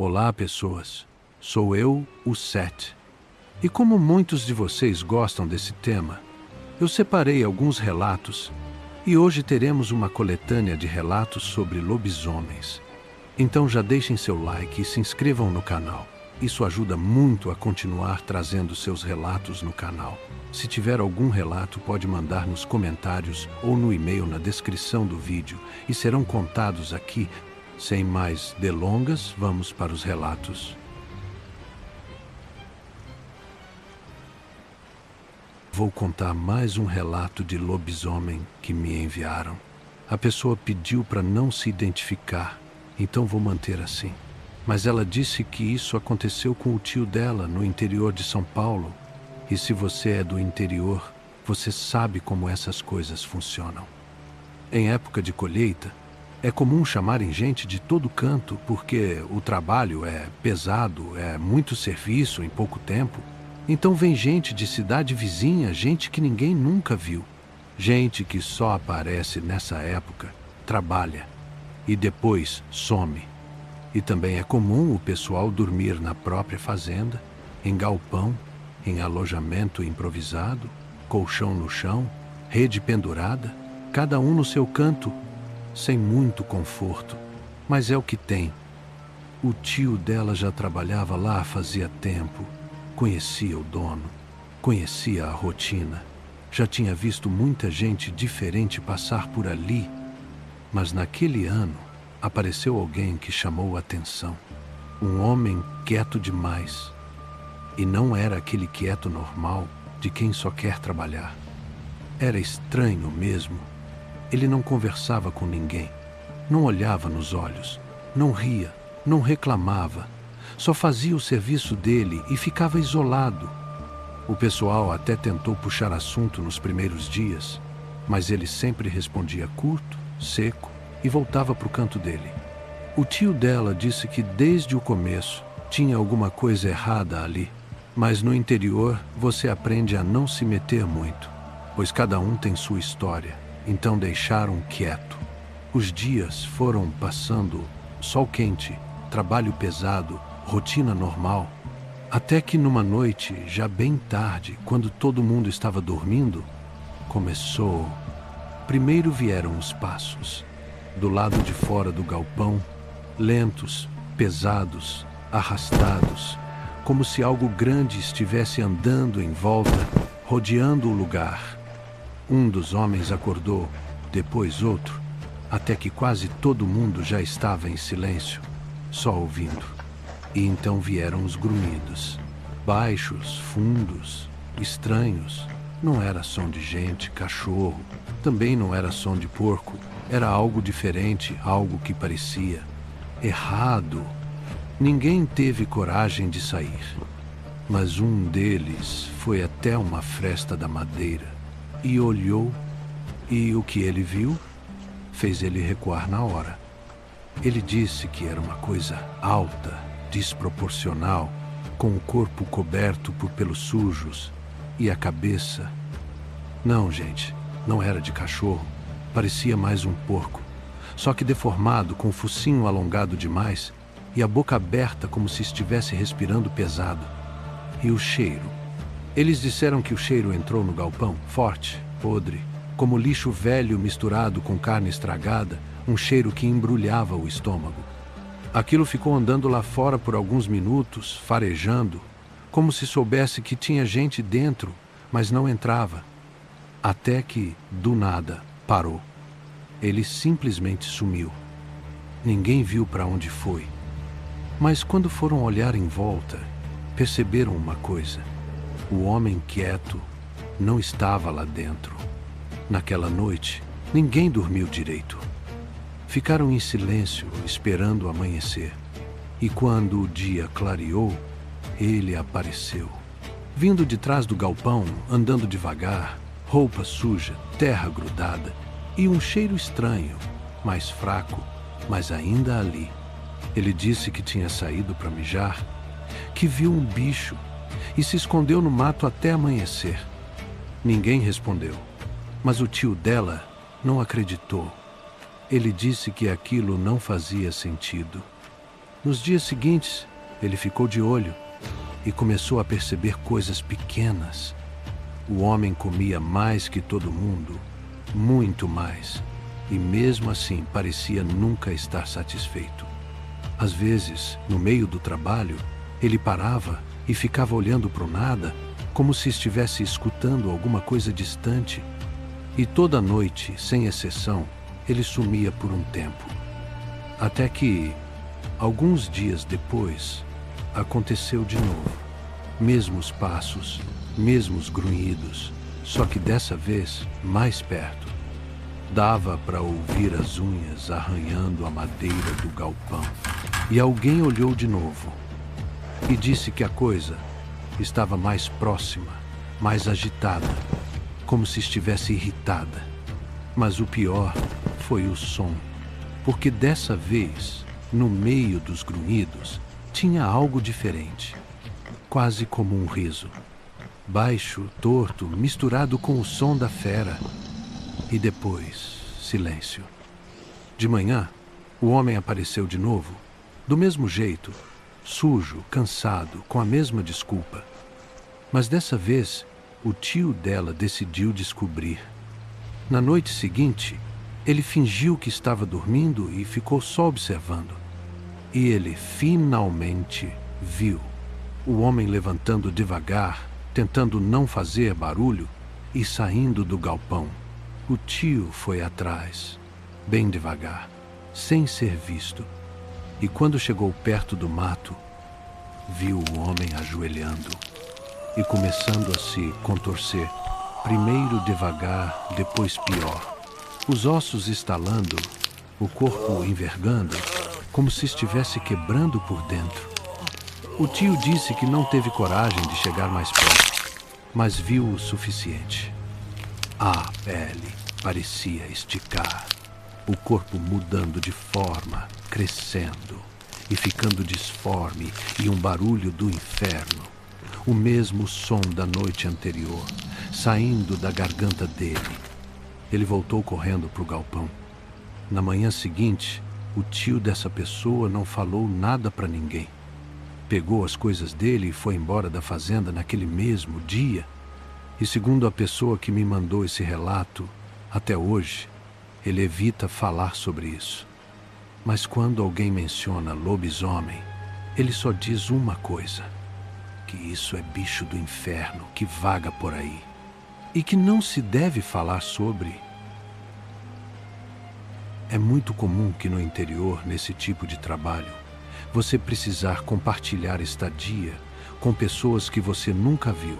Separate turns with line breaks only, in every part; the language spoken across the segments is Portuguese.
Olá, pessoas. Sou eu, o Seth. E como muitos de vocês gostam desse tema, eu separei alguns relatos e hoje teremos uma coletânea de relatos sobre lobisomens. Então já deixem seu like e se inscrevam no canal. Isso ajuda muito a continuar trazendo seus relatos no canal. Se tiver algum relato, pode mandar nos comentários ou no e-mail na descrição do vídeo e serão contados aqui. Sem mais delongas, vamos para os relatos. Vou contar mais um relato de lobisomem que me enviaram. A pessoa pediu para não se identificar, então vou manter assim. Mas ela disse que isso aconteceu com o tio dela no interior de São Paulo. E se você é do interior, você sabe como essas coisas funcionam. Em época de colheita, é comum chamarem gente de todo canto porque o trabalho é pesado, é muito serviço em pouco tempo. Então vem gente de cidade vizinha, gente que ninguém nunca viu. Gente que só aparece nessa época, trabalha e depois some. E também é comum o pessoal dormir na própria fazenda, em galpão, em alojamento improvisado, colchão no chão, rede pendurada, cada um no seu canto, sem muito conforto, mas é o que tem. O tio dela já trabalhava lá fazia tempo, conhecia o dono, conhecia a rotina, já tinha visto muita gente diferente passar por ali, mas naquele ano apareceu alguém que chamou a atenção, um homem quieto demais, e não era aquele quieto normal de quem só quer trabalhar. Era estranho mesmo. Ele não conversava com ninguém, não olhava nos olhos, não ria, não reclamava, só fazia o serviço dele e ficava isolado. O pessoal até tentou puxar assunto nos primeiros dias, mas ele sempre respondia curto, seco e voltava para o canto dele. O tio dela disse que desde o começo tinha alguma coisa errada ali, mas no interior você aprende a não se meter muito, pois cada um tem sua história. Então deixaram quieto. Os dias foram passando, sol quente, trabalho pesado, rotina normal, até que numa noite, já bem tarde, quando todo mundo estava dormindo, começou. Primeiro vieram os passos, do lado de fora do galpão, lentos, pesados, arrastados, como se algo grande estivesse andando em volta, rodeando o lugar. Um dos homens acordou, depois outro, até que quase todo mundo já estava em silêncio, só ouvindo. E então vieram os grunhidos, baixos, fundos, estranhos. Não era som de gente, cachorro, também não era som de porco. Era algo diferente, algo que parecia errado. Ninguém teve coragem de sair, mas um deles foi até uma fresta da madeira e olhou, e o que ele viu fez ele recuar na hora. Ele disse que era uma coisa alta, desproporcional, com o corpo coberto por pelos sujos e a cabeça. Não, gente, não era de cachorro, parecia mais um porco, só que deformado, com o focinho alongado demais e a boca aberta como se estivesse respirando pesado. E o cheiro? Eles disseram que o cheiro entrou no galpão, forte, podre, como lixo velho misturado com carne estragada, um cheiro que embrulhava o estômago. Aquilo ficou andando lá fora por alguns minutos, farejando, como se soubesse que tinha gente dentro, mas não entrava. Até que, do nada, parou. Ele simplesmente sumiu. Ninguém viu para onde foi. Mas quando foram olhar em volta, perceberam uma coisa. O homem quieto não estava lá dentro. Naquela noite, ninguém dormiu direito. Ficaram em silêncio, esperando amanhecer. E quando o dia clareou, ele apareceu. Vindo de trás do galpão, andando devagar, roupa suja, terra grudada e um cheiro estranho, mais fraco, mas ainda ali. Ele disse que tinha saído para mijar, que viu um bicho e se escondeu no mato até amanhecer. Ninguém respondeu, mas o tio dela não acreditou. Ele disse que aquilo não fazia sentido. Nos dias seguintes, ele ficou de olho e começou a perceber coisas pequenas. O homem comia mais que todo mundo, muito mais, e mesmo assim parecia nunca estar satisfeito. Às vezes, no meio do trabalho, ele parava e ficava olhando para o nada, como se estivesse escutando alguma coisa distante. E toda noite, sem exceção, ele sumia por um tempo. Até que, alguns dias depois, aconteceu de novo. Mesmos passos, mesmos grunhidos, só que dessa vez mais perto. Dava para ouvir as unhas arranhando a madeira do galpão. E alguém olhou de novo e disse que a coisa estava mais próxima, mais agitada, como se estivesse irritada. Mas o pior foi o som, porque dessa vez, no meio dos grunhidos, tinha algo diferente, quase como um riso. Baixo, torto, misturado com o som da fera. E depois, silêncio. De manhã, o homem apareceu de novo, do mesmo jeito, sujo, cansado, com a mesma desculpa. Mas dessa vez, o tio dela decidiu descobrir. Na noite seguinte, ele fingiu que estava dormindo e ficou só observando. E ele finalmente viu o homem levantando devagar, tentando não fazer barulho e saindo do galpão. O tio foi atrás, bem devagar, sem ser visto. E quando chegou perto do mato, viu o homem ajoelhando e começando a se contorcer, primeiro devagar, depois pior. Os ossos estalando, o corpo envergando, como se estivesse quebrando por dentro. O tio disse que não teve coragem de chegar mais perto, mas viu o suficiente. A pele parecia esticar, o corpo mudando de forma, crescendo e ficando disforme, e um barulho do inferno. O mesmo som da noite anterior, saindo da garganta dele. Ele voltou correndo para o galpão. Na manhã seguinte, o tio dessa pessoa não falou nada para ninguém. Pegou as coisas dele e foi embora da fazenda naquele mesmo dia. E segundo a pessoa que me mandou esse relato, até hoje, ele evita falar sobre isso. Mas quando alguém menciona lobisomem, ele só diz uma coisa: que isso é bicho do inferno que vaga por aí e que não se deve falar sobre. É muito comum que no interior, nesse tipo de trabalho, você precisar compartilhar estadia com pessoas que você nunca viu.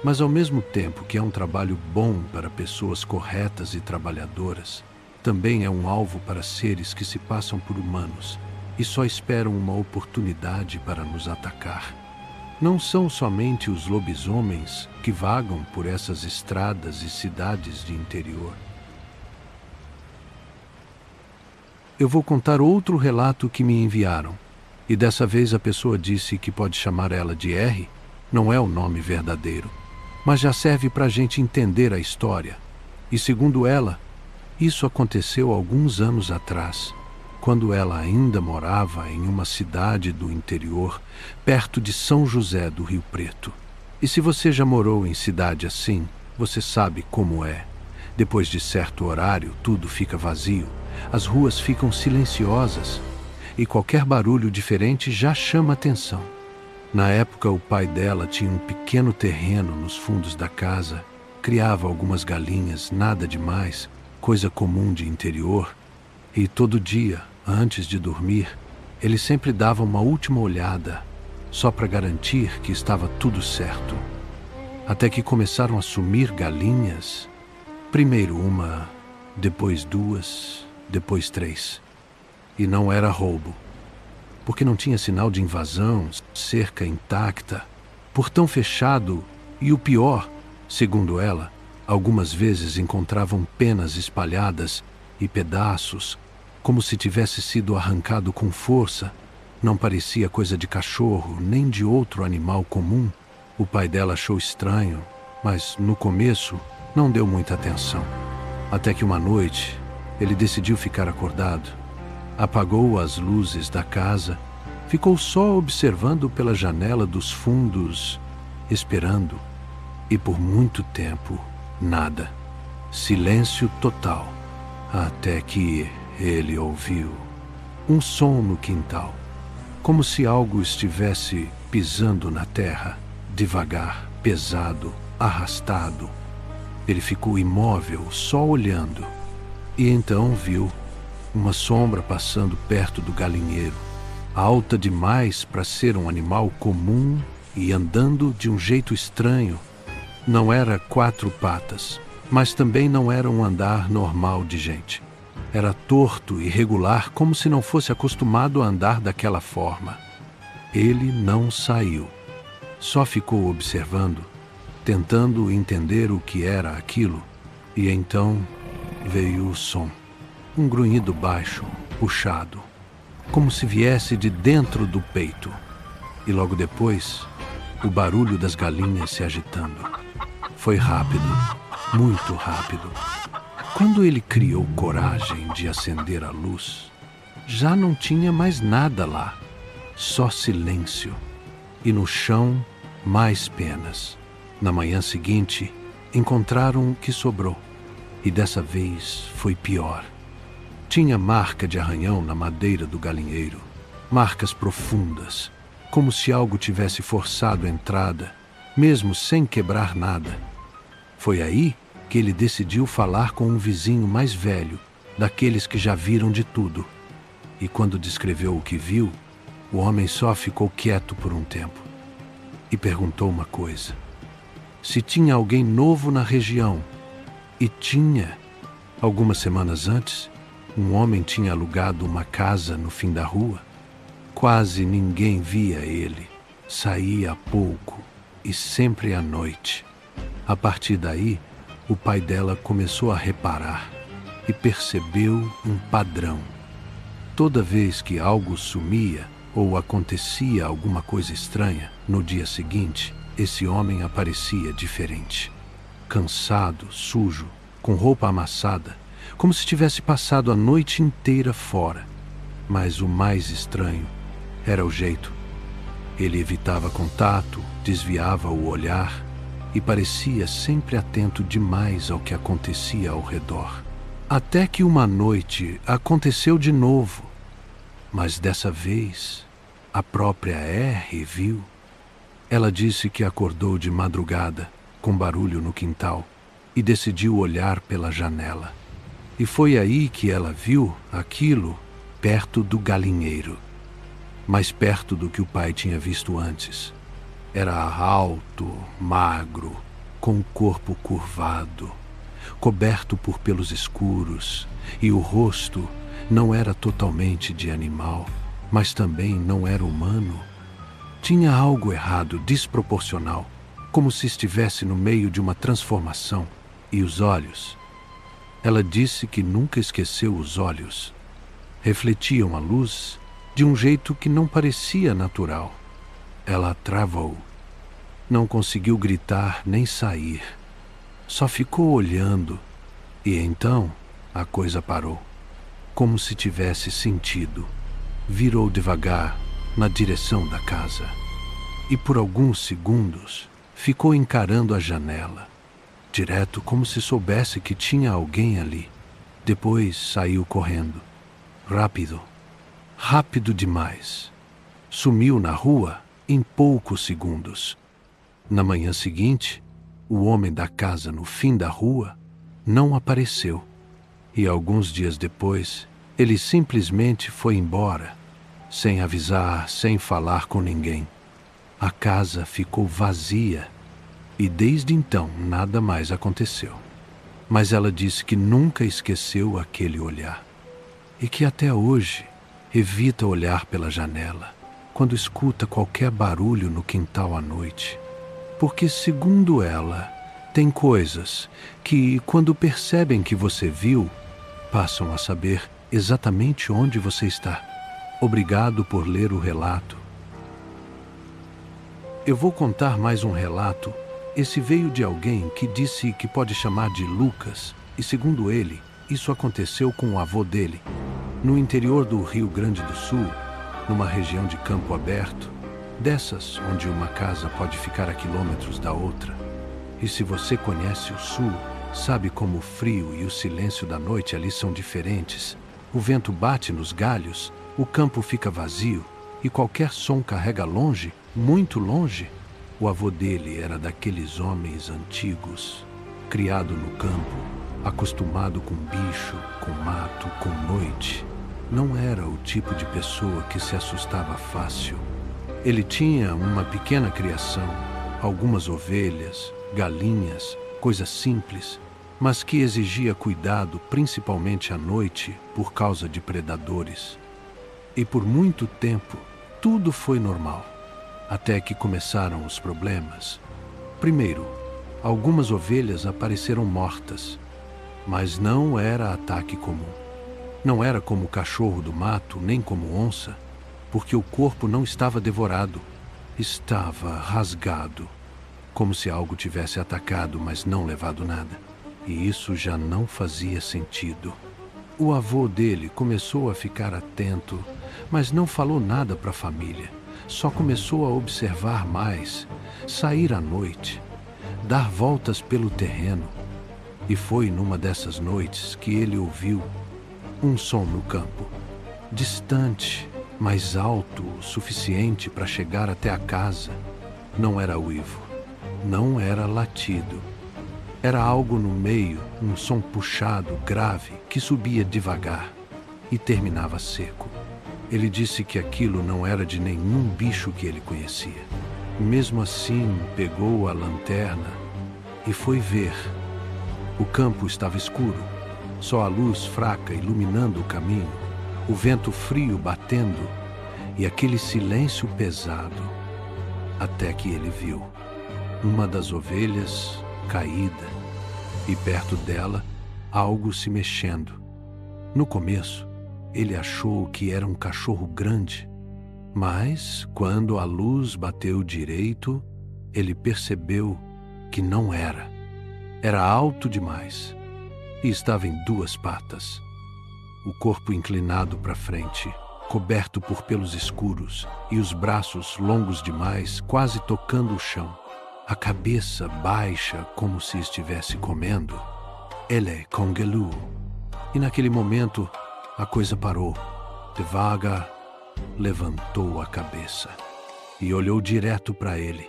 Mas ao mesmo tempo que é um trabalho bom para pessoas corretas e trabalhadoras, também é um alvo para seres que se passam por humanos e só esperam uma oportunidade para nos atacar. Não são somente os lobisomens que vagam por essas estradas e cidades de interior. Eu vou contar outro relato que me enviaram. E dessa vez a pessoa disse que pode chamar ela de R, não é o nome verdadeiro, mas já serve para a gente entender a história. E segundo ela, isso aconteceu alguns anos atrás, quando ela ainda morava em uma cidade do interior, perto de São José do Rio Preto. E se você já morou em cidade assim, você sabe como é. Depois de certo horário, tudo fica vazio, as ruas ficam silenciosas e qualquer barulho diferente já chama atenção. Na época, o pai dela tinha um pequeno terreno nos fundos da casa, criava algumas galinhas, nada demais, coisa comum de interior, e todo dia, antes de dormir, ele sempre dava uma última olhada, só para garantir que estava tudo certo. Até que começaram a sumir galinhas, primeiro uma, depois duas, depois três. E não era roubo, porque não tinha sinal de invasão, cerca intacta, portão fechado e o pior, segundo ela, algumas vezes encontravam penas espalhadas e pedaços, como se tivesse sido arrancado com força. Não parecia coisa de cachorro, nem de outro animal comum. O pai dela achou estranho, mas no começo não deu muita atenção. Até que uma noite, ele decidiu ficar acordado. Apagou as luzes da casa Ficou só observando pela janela dos fundos, esperando. E por muito tempo, nada. Silêncio total. Até que ele ouviu um som no quintal. Como se algo estivesse pisando na terra, devagar, pesado, arrastado. Ele ficou imóvel, só olhando. E então viu uma sombra passando perto do galinheiro, alta demais para ser um animal comum e andando de um jeito estranho. Não era 4 patas, mas também não era um andar normal de gente. Era torto e irregular, como se não fosse acostumado a andar daquela forma. Ele não saiu. Só ficou observando, tentando entender o que era aquilo. E então veio o som. Um grunhido baixo, puxado, como se viesse de dentro do peito. E logo depois, o barulho das galinhas se agitando. Foi rápido, muito rápido. Quando ele criou coragem de acender a luz, já não tinha mais nada lá. Só silêncio. E no chão, mais penas. Na manhã seguinte, encontraram o que sobrou. E dessa vez foi pior. Tinha marca de arranhão na madeira do galinheiro. Marcas profundas, como se algo tivesse forçado a entrada, mesmo sem quebrar nada. Foi aí que ele decidiu falar com um vizinho mais velho, daqueles que já viram de tudo. E quando descreveu o que viu, o homem só ficou quieto por um tempo. E perguntou uma coisa: se tinha alguém novo na região. E tinha. Algumas semanas antes, um homem tinha alugado uma casa no fim da rua. Quase ninguém via ele. Saía pouco e sempre à noite. A partir daí, o pai dela começou a reparar e percebeu um padrão. Toda vez que algo sumia ou acontecia alguma coisa estranha, no dia seguinte, esse homem aparecia diferente. Cansado, sujo, com roupa amassada, como se tivesse passado a noite inteira fora. Mas o mais estranho era o jeito. Ele evitava contato, desviava o olhar e parecia sempre atento demais ao que acontecia ao redor. Até que uma noite aconteceu de novo, mas dessa vez a própria R viu. Ela disse que acordou de madrugada, com barulho no quintal, e decidiu olhar pela janela. E foi aí que ela viu aquilo perto do galinheiro. Mais perto do que o pai tinha visto antes. Era alto, magro, com o corpo curvado, coberto por pelos escuros, e o rosto não era totalmente de animal, mas também não era humano. Tinha algo errado, desproporcional, como se estivesse no meio de uma transformação. E os olhos? Ela disse que nunca esqueceu os olhos. Refletiam a luz de um jeito que não parecia natural. Ela travou. Não conseguiu gritar nem sair. Só ficou olhando. E então a coisa parou. Como se tivesse sentido. Virou devagar na direção da casa. E por alguns segundos ficou encarando a janela. Direto, como se soubesse que tinha alguém ali. Depois saiu correndo. Rápido. Rápido demais. Sumiu na rua em poucos segundos. Na manhã seguinte, o homem da casa no fim da rua não apareceu. E alguns dias depois, ele simplesmente foi embora, sem avisar, sem falar com ninguém. A casa ficou vazia e desde então nada mais aconteceu. Mas ela disse que nunca esqueceu aquele olhar e que até hoje evita olhar pela janela quando escuta qualquer barulho no quintal à noite. Porque, segundo ela, tem coisas que, quando percebem que você viu, passam a saber exatamente onde você está. Obrigado por ler o relato. Eu vou contar mais um relato. Esse veio de alguém que disse que pode chamar de Lucas, e segundo ele, isso aconteceu com o avô dele. No interior do Rio Grande do Sul, numa região de campo aberto, dessas onde uma casa pode ficar a quilômetros da outra. E se você conhece o sul, sabe como o frio e o silêncio da noite ali são diferentes. O vento bate nos galhos, o campo fica vazio e qualquer som carrega longe, muito longe. O avô dele era daqueles homens antigos, criado no campo, acostumado com bicho, com mato, com noite. Não era o tipo de pessoa que se assustava fácil. Ele tinha uma pequena criação, algumas ovelhas, galinhas, coisas simples, mas que exigia cuidado principalmente à noite por causa de predadores. E por muito tempo, tudo foi normal, até que começaram os problemas. Primeiro, algumas ovelhas apareceram mortas, mas não era ataque comum. Não era como cachorro do mato, nem como onça, porque o corpo não estava devorado, estava rasgado, como se algo tivesse atacado, mas não levado nada. E isso já não fazia sentido. O avô dele começou a ficar atento, mas não falou nada para a família. Só começou a observar mais, sair à noite, dar voltas pelo terreno. E foi numa dessas noites que ele ouviu um som no campo, distante, mas alto o suficiente para chegar até a casa. Não era uivo, não era latido. Era algo no meio, um som puxado, grave, que subia devagar e terminava seco. Ele disse que aquilo não era de nenhum bicho que ele conhecia. Mesmo assim, pegou a lanterna e foi ver. O campo estava escuro, só a luz fraca iluminando o caminho, o vento frio batendo e aquele silêncio pesado, até que ele viu uma das ovelhas caída e perto dela algo se mexendo. No começo, ele achou que era um cachorro grande, mas quando a luz bateu direito, ele percebeu que não era. Era alto demais e estava em duas patas, o corpo inclinado para frente, coberto por pelos escuros e os braços longos demais, quase tocando o chão. A cabeça baixa como se estivesse comendo. Ele congelou. E naquele momento, a coisa parou. Devagar, levantou a cabeça e olhou direto para ele.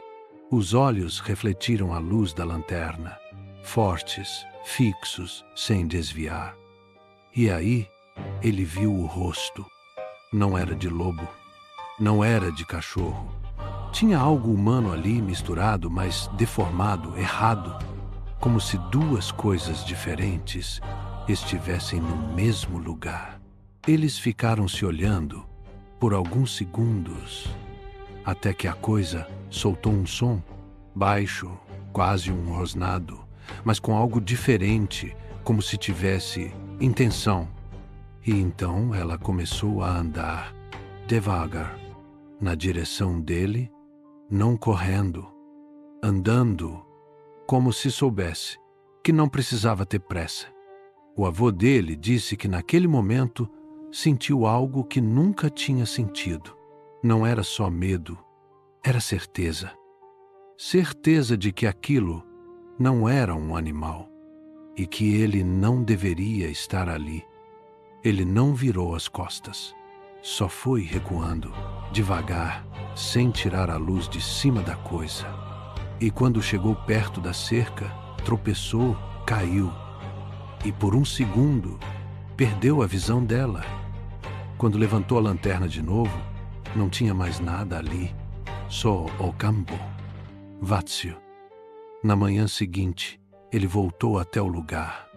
Os olhos refletiram a luz da lanterna, fortes, fixos, sem desviar. E aí, ele viu o rosto. Não era de lobo, não era de cachorro. Tinha algo humano ali misturado, mas deformado, errado, como se duas coisas diferentes estivessem no mesmo lugar. Eles ficaram se olhando por alguns segundos, até que a coisa soltou um som, baixo, quase um rosnado, mas com algo diferente, como se tivesse intenção. E então ela começou a andar, devagar, na direção dele, não correndo, andando, como se soubesse que não precisava ter pressa. O avô dele disse que naquele momento sentiu algo que nunca tinha sentido. Não era só medo, era certeza. Certeza de que aquilo não era um animal e que ele não deveria estar ali. Ele não virou as costas, só foi recuando, devagar, sem tirar a luz de cima da coisa. E quando chegou perto da cerca, tropeçou, caiu. E por um segundo, perdeu a visão dela. Quando levantou a lanterna de novo, não tinha mais nada ali, só o campo, vazio. Na manhã seguinte, ele voltou até o lugar.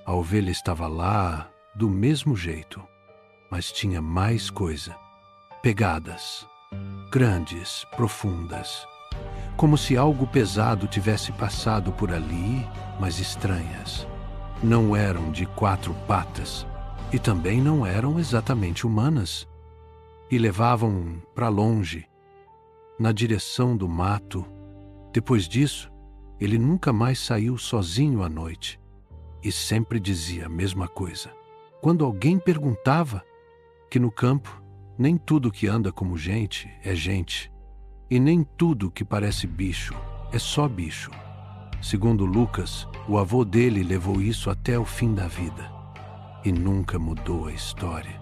A ovelha estava lá, do mesmo jeito, mas tinha mais coisa. Pegadas, grandes, profundas, como se algo pesado tivesse passado por ali, mas estranhas. Não eram de 4 patas e também não eram exatamente humanas. E levavam para longe, na direção do mato. Depois disso, ele nunca mais saiu sozinho à noite e sempre dizia a mesma coisa. Quando alguém perguntava, que no campo Nem tudo que anda como gente é gente. E nem tudo que parece bicho é só bicho. Segundo Lucas, o avô dele levou isso até o fim da vida. E nunca mudou a história.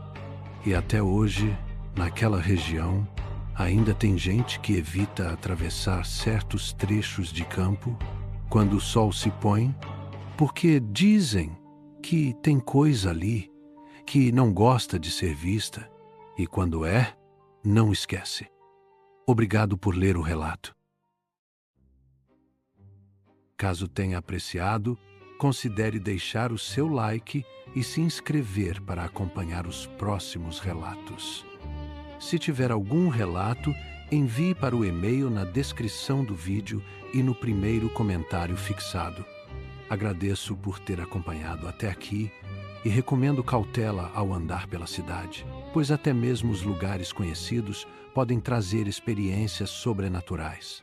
E até hoje, naquela região, ainda tem gente que evita atravessar certos trechos de campo quando o sol se põe, porque dizem que tem coisa ali que não gosta de ser vista e quando é, não esquece. Obrigado por ler o relato. Caso tenha apreciado, considere deixar o seu like e se inscrever para acompanhar os próximos relatos. Se tiver algum relato, envie para o e-mail na descrição do vídeo e no primeiro comentário fixado. Agradeço por ter acompanhado até aqui e recomendo cautela ao andar pela cidade, pois até mesmo os lugares conhecidos podem trazer experiências sobrenaturais.